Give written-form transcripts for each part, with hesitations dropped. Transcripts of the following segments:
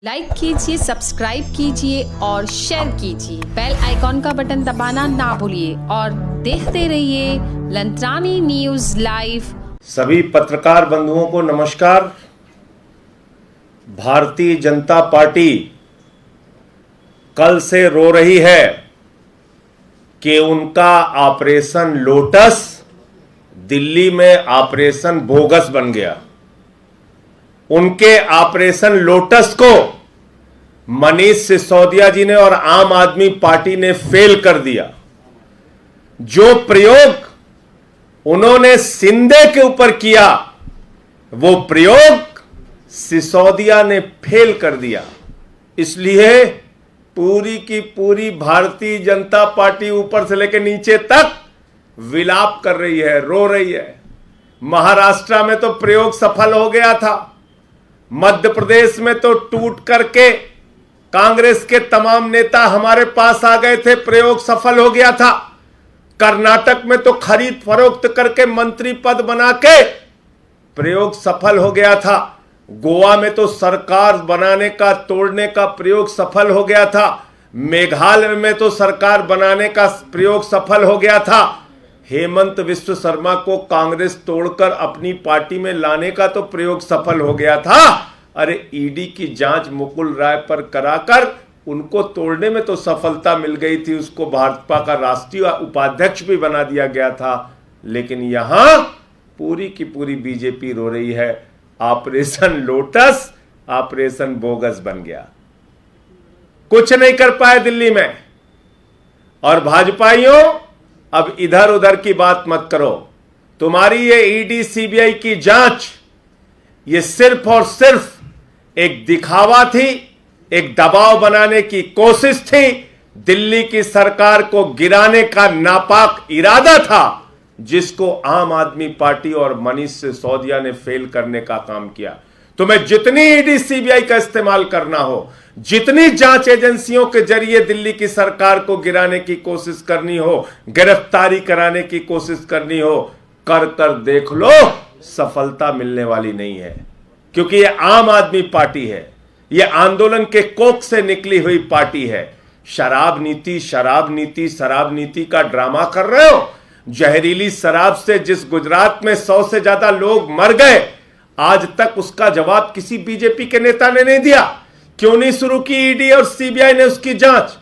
Like कीजिए, subscribe कीजिए और शेयर कीजिए। बेल आइकॉन का बटन दबाना ना भूलिए और देखते रहिए लंत्रानी न्यूज लाइव। सभी पत्रकार बंधुओं को नमस्कार। भारतीय जनता पार्टी कल से रो रही है कि उनका ऑपरेशन लोटस दिल्ली में ऑपरेशन बोगस बन गया। उनके ऑपरेशन लोटस को मनीष सिसोदिया जी ने और आम आदमी पार्टी ने फेल कर दिया। जो प्रयोग उन्होंने शिंदे के ऊपर किया वो प्रयोग सिसोदिया ने फेल कर दिया। इसलिए पूरी की पूरी भारतीय जनता पार्टी ऊपर से लेकर नीचे तक विलाप कर रही है, रो रही है। महाराष्ट्र में तो प्रयोग सफल हो गया था, मध्य प्रदेश में तो टूट करके कांग्रेस के तमाम नेता हमारे पास आ गए थे, प्रयोग सफल हो गया था। कर्नाटक में तो खरीद फरोख्त करके मंत्री पद बना के प्रयोग सफल हो गया था। गोवा में तो सरकार बनाने का तोड़ने का प्रयोग सफल हो गया था। मेघालय में तो सरकार बनाने का प्रयोग सफल हो गया था। हेमंत विश्व शर्मा को कांग्रेस तोड़कर अपनी पार्टी में लाने का तो प्रयोग सफल हो गया था। अरे ईडी की जांच मुकुल राय पर कराकर उनको तोड़ने में तो सफलता मिल गई थी, उसको भाजपा का राष्ट्रीय उपाध्यक्ष भी बना दिया गया था। लेकिन यहां पूरी की पूरी बीजेपी रो रही है, ऑपरेशन लोटस ऑपरेशन बोगस बन गया, कुछ नहीं कर पाए दिल्ली में। और भाजपाइयों, अब इधर उधर की बात मत करो। तुम्हारी ये ईडी सीबीआई की जांच ये सिर्फ और सिर्फ एक दिखावा थी, एक दबाव बनाने की कोशिश थी, दिल्ली की सरकार को गिराने का नापाक इरादा था, जिसको आम आदमी पार्टी और मनीष सिसोदिया ने फेल करने का काम किया। तुम्हें जितनी ईडी सीबीआई का इस्तेमाल करना हो, जितनी जांच एजेंसियों के जरिए दिल्ली की सरकार को गिराने की कोशिश करनी हो, गिरफ्तारी कराने की कोशिश करनी हो, कर कर देख लो, सफलता मिलने वाली नहीं है। क्योंकि यह आम आदमी पार्टी है, यह आंदोलन के कोख से निकली हुई पार्टी है। शराब नीति शराब नीति शराब नीति का ड्रामा कर रहे हो। जहरीली शराब से जिस गुजरात में 100 से ज्यादा लोग मर गए, आज तक उसका जवाब किसी बीजेपी के नेता ने नहीं दिया। क्यों नहीं शुरू की ईडी और सीबीआई ने उसकी जांच?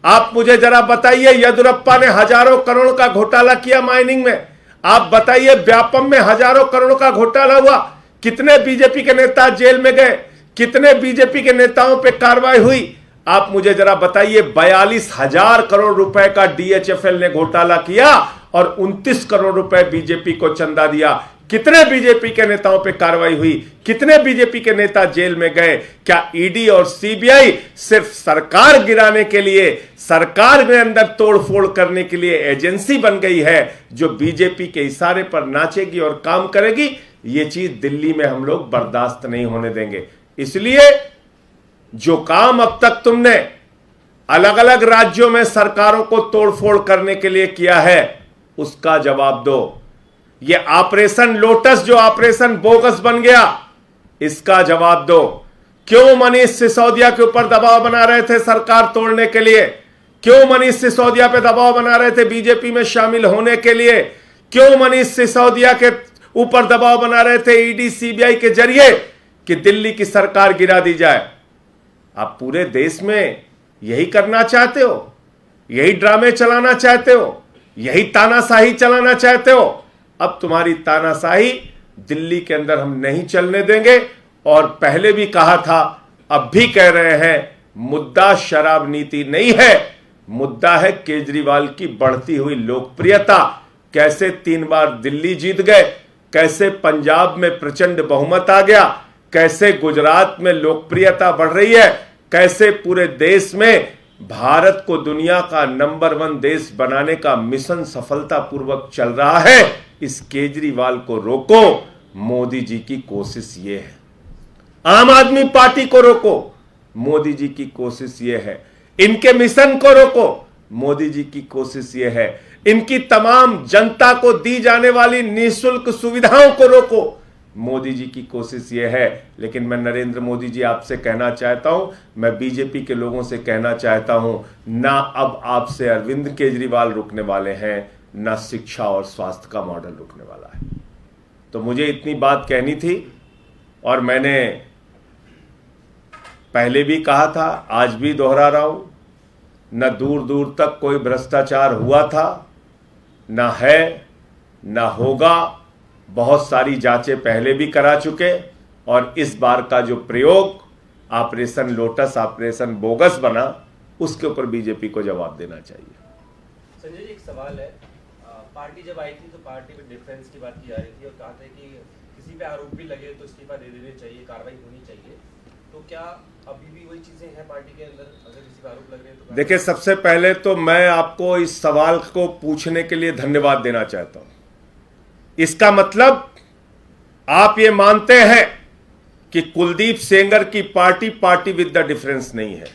आप मुझे जरा बताइए, येदियुरप्पा ने हजारों करोड़ का घोटाला किया माइनिंग में। आप बताइए, व्यापम में हजारों करोड़ का घोटाला हुआ, कितने बीजेपी के नेता जेल में गए, कितने बीजेपी के नेताओं पे कार्रवाई हुई? आप मुझे जरा बताइए, 42,000 करोड़ रुपए का डीएचएफएल ने घोटाला किया और 29 करोड़ रुपए बीजेपी को चंदा दिया। कितने बीजेपी के नेताओं पे कार्रवाई हुई, कितने बीजेपी के नेता जेल में गए? क्या ईडी और सीबीआई सिर्फ सरकार गिराने के लिए, सरकार में अंदर तोड़फोड़ करने के लिए एजेंसी बन गई है, जो बीजेपी के इशारे पर नाचेगी और काम करेगी? ये चीज दिल्ली में हम लोग बर्दाश्त नहीं होने देंगे। इसलिए जो काम अब तक तुमने अलग अलग राज्यों में सरकारों को तोड़फोड़ करने के लिए किया है, उसका जवाब दो। ये ऑपरेशन लोटस जो ऑपरेशन बोगस बन गया, इसका जवाब दो। क्यों मनीष सिसोदिया के ऊपर दबाव बना रहे थे सरकार तोड़ने के लिए? क्यों मनीष सिसोदिया पे दबाव बना रहे थे बीजेपी में शामिल होने के लिए? क्यों मनीष सिसोदिया के ऊपर दबाव बना रहे थे ईडी सीबीआई के जरिए कि दिल्ली की सरकार गिरा दी जाए? आप पूरे देश में यही करना चाहते हो, यही ड्रामे चलाना चाहते हो, यही तानाशाही चलाना चाहते हो। अब तुम्हारी तानाशाही दिल्ली के अंदर हम नहीं चलने देंगे। और पहले भी कहा था, अब भी कह रहे हैं, मुद्दा शराब नीति नहीं है, मुद्दा है केजरीवाल की बढ़ती हुई लोकप्रियता। कैसे 3 बार दिल्ली जीत गए, कैसे पंजाब में प्रचंड बहुमत आ गया, कैसे गुजरात में लोकप्रियता बढ़ रही है, कैसे पूरे देश में भारत को दुनिया का नंबर 1 देश बनाने का मिशन सफलतापूर्वक चल रहा है। इस केजरीवाल को रोको, मोदी जी की कोशिश ये है। आम आदमी पार्टी को रोको, मोदी जी की कोशिश ये है। इनके मिशन को रोको, मोदी जी की कोशिश ये है। इनकी तमाम जनता को दी जाने वाली निःशुल्क सुविधाओं को रोको, मोदी जी की कोशिश ये है। लेकिन मैं नरेंद्र मोदी जी आपसे कहना चाहता हूं, मैं बीजेपी के लोगों से कहना चाहता हूं, ना अब आपसे अरविंद केजरीवाल रुकने वाले हैं, ना शिक्षा और स्वास्थ्य का मॉडल रुकने वाला है। तो मुझे इतनी बात कहनी थी, और मैंने पहले भी कहा था, आज भी दोहरा रहा हूं, न दूर दूर तक कोई भ्रष्टाचार हुआ था, न है, न होगा। बहुत सारी जांचें पहले भी करा चुके, और इस बार का जो प्रयोग ऑपरेशन लोटस, ऑपरेशन बोगस बना, उसके ऊपर बीजेपी को जवाब देना चाहिए। संजय जी, एक सवाल है। पार्टी जब आई थी तो पार्टी में डिफरेंस की बात की जा रही थी और कहा था कि किसी पे आरोप भी लगे तो इस्तीफा दे देने चाहिए, कार्रवाई होनी चाहिए। तो क्या अभी भी वही चीजें हैं पार्टी के अंदर, अगर किसी पे आरोप लग रहे हैं तो? देखिए, सबसे पहले तो मैं आपको इस सवाल को पूछने के लिए धन्यवाद देना चाहता हूं। इसका मतलब आप ये मानते हैं कि कुलदीप सेंगर की पार्टी विद द डिफरेंस नहीं है।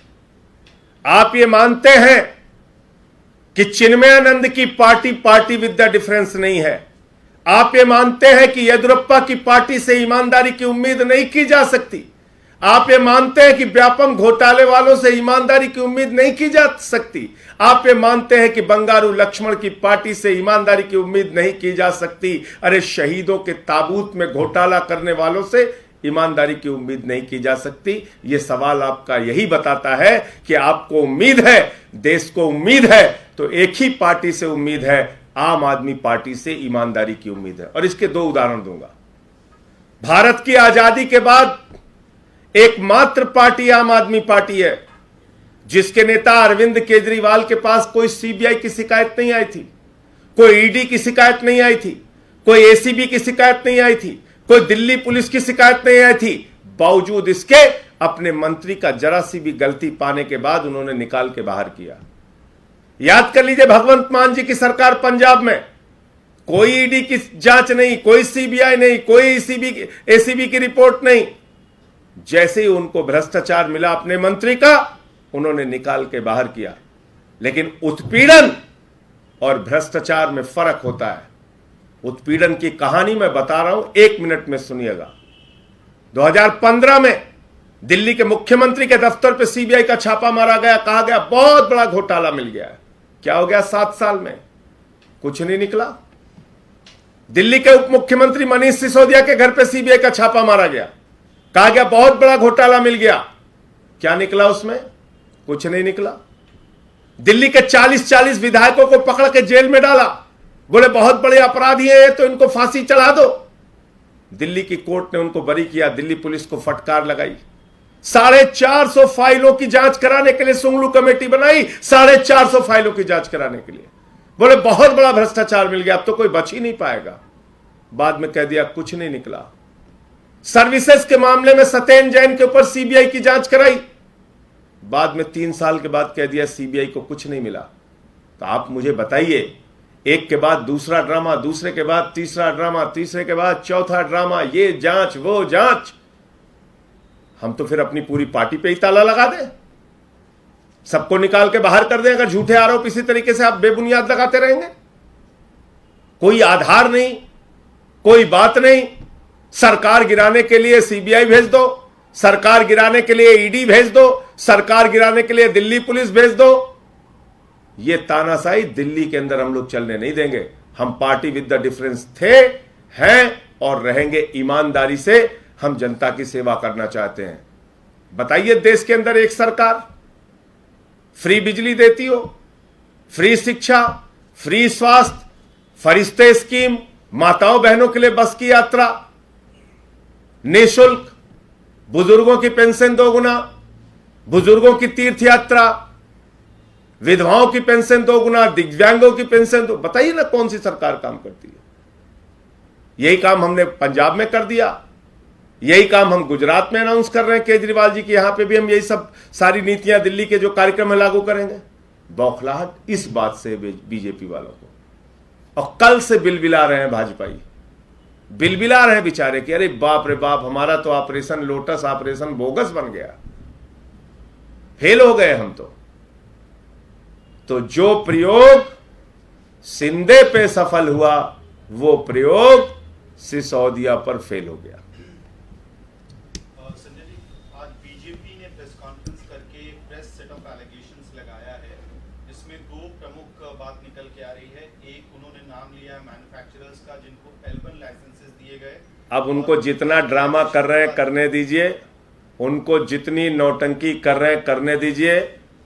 आप ये मानते हैं कि चिन्मयानंद की पार्टी विद द डिफरेंस नहीं है। आप ये मानते हैं कि येदियुरप्पा की पार्टी से ईमानदारी की उम्मीद नहीं की जा सकती। आप ये मानते हैं कि व्यापम घोटाले वालों से ईमानदारी की उम्मीद नहीं की जा सकती। आप ये मानते हैं कि बंगारू लक्ष्मण की पार्टी से ईमानदारी की उम्मीद नहीं की जा सकती। अरे, शहीदों के ताबूत में घोटाला करने वालों से ईमानदारी की उम्मीद नहीं की जा सकती। यह सवाल आपका यही बताता है कि आपको उम्मीद है, देश को उम्मीद है, तो एक ही पार्टी से उम्मीद है, आम आदमी पार्टी से ईमानदारी की उम्मीद है। और इसके 2 उदाहरण दूंगा। भारत की आजादी के बाद एकमात्र पार्टी आम आदमी पार्टी है जिसके नेता अरविंद केजरीवाल के पास कोई सीबीआई की शिकायत नहीं आई थी, कोई ईडी की शिकायत नहीं आई थी, कोई एसीबी की शिकायत नहीं आई थी, कोई दिल्ली पुलिस की शिकायत नहीं आई थी। बावजूद इसके अपने मंत्री का जरा सी भी गलती पाने के बाद उन्होंने निकाल के बाहर किया। याद कर लीजिए, भगवंत मान जी की सरकार पंजाब में, कोई ईडी की जांच नहीं, कोई सीबीआई नहीं, कोई एसीबी की रिपोर्ट नहीं। जैसे ही उनको भ्रष्टाचार मिला अपने मंत्री का, उन्होंने निकाल के बाहर किया। लेकिन उत्पीड़न और भ्रष्टाचार में फर्क होता है। उत्पीड़न की कहानी मैं बता रहा हूं, 1 मिनट में सुनिएगा। 2015 में दिल्ली के मुख्यमंत्री के दफ्तर पर सीबीआई का छापा मारा गया, कहा गया बहुत बड़ा घोटाला मिल गया है। क्या हो गया 7 साल में? कुछ नहीं निकला। दिल्ली के उप मुख्यमंत्री मनीष सिसोदिया के घर पर सीबीआई का छापा मारा गया, कहा गया बहुत बड़ा घोटाला मिल गया। क्या निकला उसमें? कुछ नहीं निकला। दिल्ली के 40 विधायकों को पकड़ के जेल में डाला, बोले बहुत बड़े अपराधी हैं तो इनको फांसी चढ़ा दो। दिल्ली की कोर्ट ने उनको बरी किया, दिल्ली पुलिस को फटकार लगाई। 450 फाइलों की जांच कराने के लिए सुंगलू कमेटी बनाई, 450 फाइलों की जांच कराने के लिए। बोले बहुत बड़ा भ्रष्टाचार मिल गया, अब तो कोई बच ही नहीं पाएगा। बाद में कह दिया कुछ नहीं निकला। सर्विसेज के मामले में सत्येंद्र जैन के ऊपर सीबीआई की जांच कराई, बाद में 3 साल के बाद कह दिया सीबीआई को कुछ नहीं मिला। तो आप मुझे बताइए, एक के बाद दूसरा ड्रामा, दूसरे के बाद तीसरा ड्रामा, तीसरे के बाद चौथा ड्रामा, ये जांच वो जांच। हम तो फिर अपनी पूरी पार्टी पे ही ताला लगा दें, सबको निकाल के बाहर कर दें अगर झूठे आरोप इसी तरीके से आप बेबुनियाद लगाते रहेंगे। कोई आधार नहीं, कोई बात नहीं। सरकार गिराने के लिए सीबीआई भेज दो, सरकार गिराने के लिए ईडी भेज दो, सरकार गिराने के लिए दिल्ली पुलिस भेज दो। ये तानाशाही दिल्ली के अंदर हम लोग चलने नहीं देंगे। हम पार्टी विद द डिफरेंस थे, हैं और रहेंगे। ईमानदारी से हम जनता की सेवा करना चाहते हैं। बताइए, देश के अंदर एक सरकार फ्री बिजली देती हो, फ्री शिक्षा, फ्री स्वास्थ्य, फरिश्ते स्कीम, माताओं बहनों के लिए बस की यात्रा, निःशुल्क, बुजुर्गों की पेंशन 2 गुना, बुजुर्गों की तीर्थ यात्रा, विधवाओं की पेंशन 2 गुना, दिव्यांगों की पेंशन 2। बताइए ना कौन सी सरकार काम करती है? यही काम हमने पंजाब में कर दिया, यही काम हम गुजरात में अनाउंस कर रहे हैं केजरीवाल जी की, यहां पे भी हम यही सब सारी नीतियां दिल्ली के जो कार्यक्रम है लागू करेंगे। बौखलाहट इस बात से बीजेपी वालों को, और कल से बिलबिला रहे हैं भाजपाई, बिलबिला रहे हैं बेचारे कि अरे बाप रे बाप, हमारा तो ऑपरेशन लोटस, ऑपरेशन बोगस बन गया, फेल हो गए हम तो जो प्रयोग शिंदे पे सफल हुआ वो प्रयोग सिसोदिया पर फेल हो गया। संजय जी, आज बीजेपी ने प्रेस कॉन्फ्रेंस करके प्रेस सेट ऑफ एलिगेशंस लगाया है, जिसमें दो प्रमुख बात निकल के आ रही है। एक, उन्होंने नाम लिया मैन्युफैक्चरर्स का जिनको L1 लाइसेंसेस दिए गए। अब उनको जितना ड्रामा कर रहे हैं करने दीजिए, उनको जितनी नौटंकी कर रहे हैं करने दीजिए।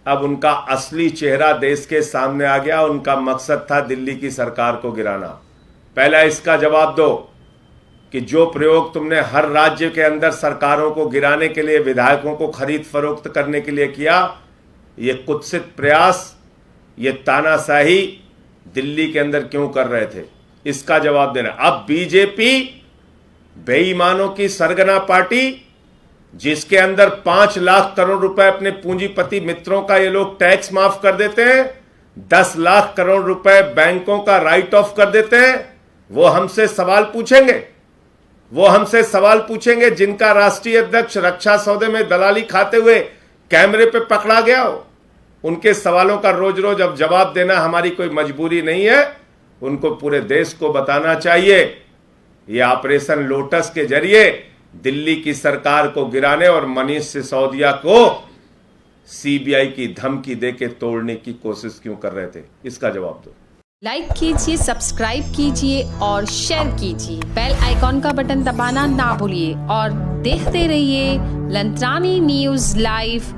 अब उनका असली चेहरा देश के सामने आ गया। उनका मकसद था दिल्ली की सरकार को गिराना। पहला इसका जवाब दो कि जो प्रयोग तुमने हर राज्य के अंदर सरकारों को गिराने के लिए, विधायकों को खरीद फरोख्त करने के लिए किया, ये कुत्सित प्रयास, ये तानाशाही दिल्ली के अंदर क्यों कर रहे थे, इसका जवाब देना। अब बीजेपी बेईमानों की सरगना पार्टी, जिसके अंदर 5 लाख करोड़ रुपए अपने पूंजीपति मित्रों का ये लोग टैक्स माफ कर देते हैं, 10 लाख करोड़ रुपए बैंकों का राइट ऑफ कर देते हैं, वो हमसे सवाल पूछेंगे। वो हमसे सवाल पूछेंगे जिनका राष्ट्रीय अध्यक्ष रक्षा सौदे में दलाली खाते हुए कैमरे पे पकड़ा गया हो। उनके सवालों का रोज रोज अब जवाब देना हमारी कोई मजबूरी नहीं है। उनको पूरे देश को बताना चाहिए ये ऑपरेशन लोटस के जरिए दिल्ली की सरकार को गिराने और मनीष सिसोदिया को सीबीआई की धमकी देके तोड़ने की कोशिश क्यों कर रहे थे, इसका जवाब दो। लाइक कीजिए, सब्सक्राइब कीजिए और शेयर कीजिए। बेल आइकॉन का बटन दबाना ना भूलिए और देखते रहिए लंत्रानी न्यूज़ लाइव।